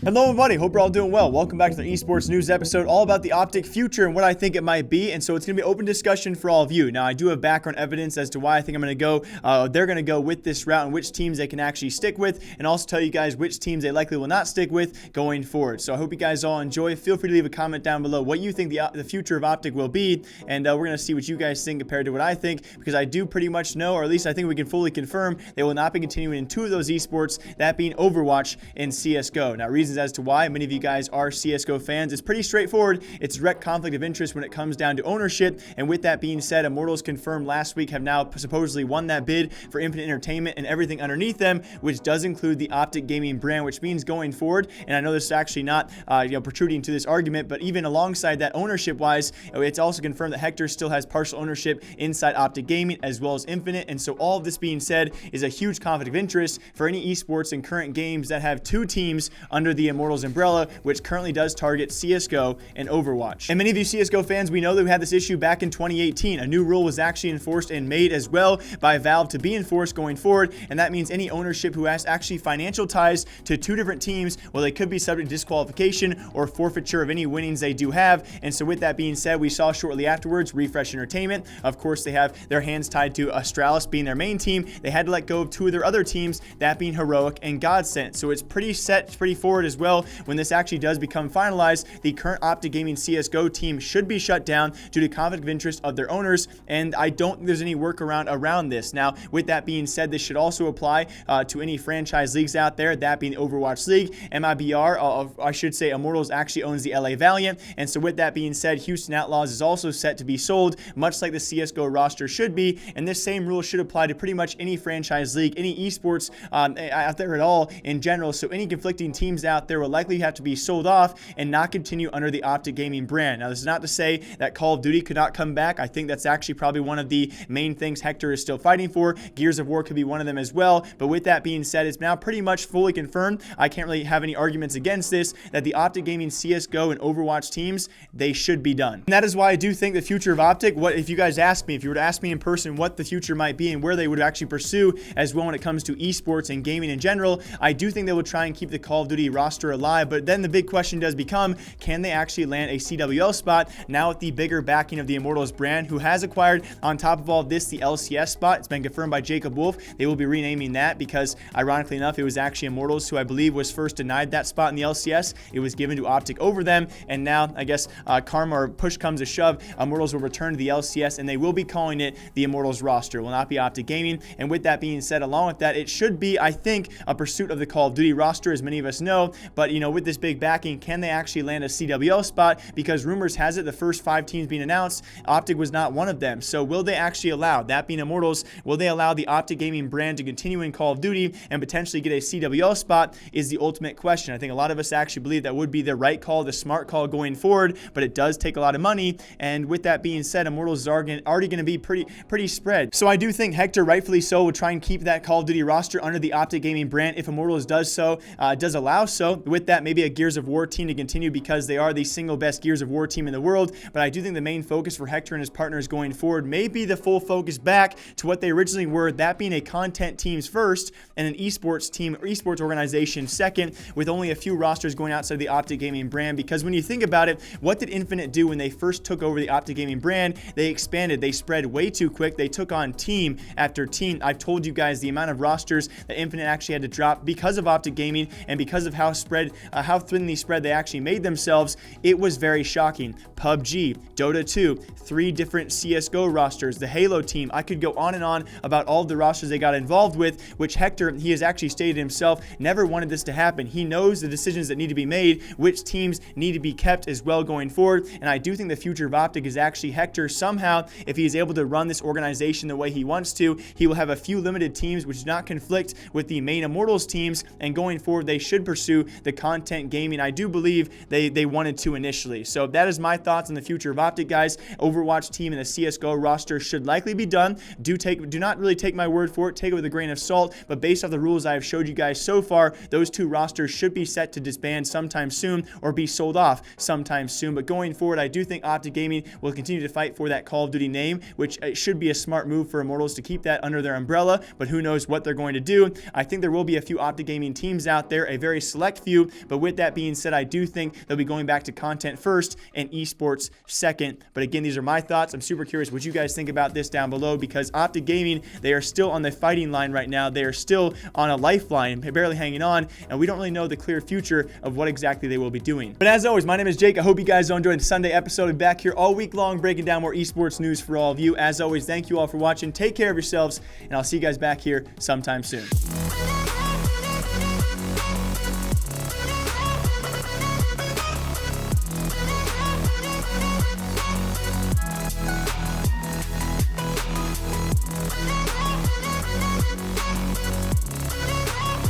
Hello everybody, hope you're all doing well. Welcome back to the Esports News episode all about the OpTic future and what I think it might be. And so it's going to be open discussion for all of you. Now I do have background evidence as to why I think I'm going to go, they're going to go with this route and which teams they can actually stick with, and also tell you guys which teams they likely will not stick with going forward. So I hope you guys all enjoy. Feel free to leave a comment down below what you think the future of OpTic will be, and we're going to see what you guys think compared to what I think, because I do pretty much know, or at least I think we can fully confirm, they will not be continuing in two of those esports, that being Overwatch and CSGO. Now reasons as to why, many of you guys are CSGO fans. It's pretty straightforward. It's direct conflict of interest when it comes down to ownership. And with that being said, Immortals confirmed last week have now supposedly won that bid for Infinite Entertainment and everything underneath them, which does include the OpTic gaming brand, which means going forward, and I know this is actually not protruding to this argument, but even alongside that ownership wise, it's also confirmed that Hector still has partial ownership inside OpTic gaming as well as Infinite. And so all of this being said is a huge conflict of interest for any esports and current games that have two teams under the Immortals umbrella, which currently does target CSGO and Overwatch. And many of you CSGO fans, we know that we had this issue back in 2018. A new rule was actually enforced and made as well by Valve to be enforced going forward, and that means any ownership who has actually financial ties to two different teams, well, they could be subject to disqualification or forfeiture of any winnings they do have. And so with that being said, we saw shortly afterwards Refresh Entertainment. Of course, they have their hands tied to Astralis being their main team. They had to let go of two of their other teams, that being Heroic and Godsent. So it's pretty set, pretty forward as well. When this actually does become finalized, the current OpTic Gaming CSGO team should be shut down due to conflict of interest of their owners, and I don't think there's any workaround around this. Now, with that being said, this should also apply to any franchise leagues out there, that being the Overwatch League. MIBR, I should say Immortals, actually owns the LA Valiant, and so with that being said, Houston Outlaws is also set to be sold, much like the CSGO roster should be, and this same rule should apply to pretty much any franchise league, any esports out there at all in general. So any conflicting teams out there will likely have to be sold off and not continue under the OpTic Gaming brand. Now, this is not to say that Call of Duty could not come back. I think that's actually probably one of the main things Hector is still fighting for. Gears of War could be one of them as well. But with that being said, it's now pretty much fully confirmed. I can't really have any arguments against this, that the OpTic Gaming CSGO and Overwatch teams, they should be done. And that is why I do think the future of OpTic, what if you guys ask me, if you were to ask me in person what the future might be and where they would actually pursue as well when it comes to esports and gaming in general, I do think they would try and keep the Call of Duty roster alive. But then the big question does become, can they actually land a CWL spot now with the bigger backing of the Immortals brand, who has acquired, on top of all of this, the LCS spot. It's been confirmed by Jacob Wolf. They will be renaming that because, ironically enough, it was actually Immortals who I believe was first denied that spot in the LCS. It was given to OpTic over them, and now I guess karma or push comes to shove, Immortals will return to the LCS, and they will be calling it the Immortals roster. It will not be OpTic Gaming. And with that being said, along with that, it should be, I think, a pursuit of the Call of Duty roster, as many of us know. But with this big backing, can they actually land a CWL spot? Because rumors has it the first 5 teams being announced, OpTic was not one of them. So will they actually allow, that being Immortals, will they allow the OpTic Gaming brand to continue in Call of Duty and potentially get a CWL spot is the ultimate question. I think a lot of us actually believe that would be the right call, the smart call going forward, but it does take a lot of money. And with that being said, Immortals is already going to be pretty spread. So I do think Hector, rightfully so, would try and keep that Call of Duty roster under the OpTic Gaming brand if Immortals does so, does allow so. With that, maybe a Gears of War team to continue because they are the single best Gears of War team in the world. But I do think the main focus for Hector and his partners going forward may be the full focus back to what they originally were, that being a content teams first and an esports team or esports organization second, with only a few rosters going outside the OpTic Gaming brand. Because when you think about it, what did Infinite do when they first took over the OpTic Gaming brand? They expanded, they spread way too quick, they took on team after team. I've told you guys the amount of rosters that Infinite actually had to drop because of OpTic Gaming and because of how thinly spread they actually made themselves. It was very shocking. PUBG, Dota 2, 3 different CSGO rosters, the Halo team. I could go on and on about all of the rosters they got involved with, which Hector, he has actually stated himself, never wanted this to happen. He knows the decisions that need to be made, which teams need to be kept as well going forward. And I do think the future of OpTic is actually Hector. Somehow, if he is able to run this organization the way he wants to, he will have a few limited teams which do not conflict with the main Immortals teams, and going forward they should pursue the content gaming I do believe they wanted to initially. So that is my thoughts on the future of OpTic, guys. Overwatch team and the CSGO roster should likely be done. Do not really take my word for it, take it with a grain of salt, but based off the rules I have showed you guys so far, those 2 rosters should be set to disband sometime soon or be sold off sometime soon. But going forward, I do think OpTic Gaming will continue to fight for that Call of Duty name, which should be a smart move for Immortals to keep that under their umbrella, but who knows what they're going to do. I think there will be a few OpTic Gaming teams out there, a very select select few. But with that being said, I do think they'll be going back to content first and esports second. But again, these are my thoughts. I'm super curious what you guys think about this down below, because OpTic Gaming, they are still on the fighting line right now. They are still on a lifeline, barely hanging on, and we don't really know the clear future of what exactly they will be doing. But as always, my name is Jake. I hope you guys are enjoying the Sunday episode. I'm back here all week long breaking down more esports news for all of you. As always, thank you all for watching. Take care of yourselves, and I'll see you guys back here sometime soon.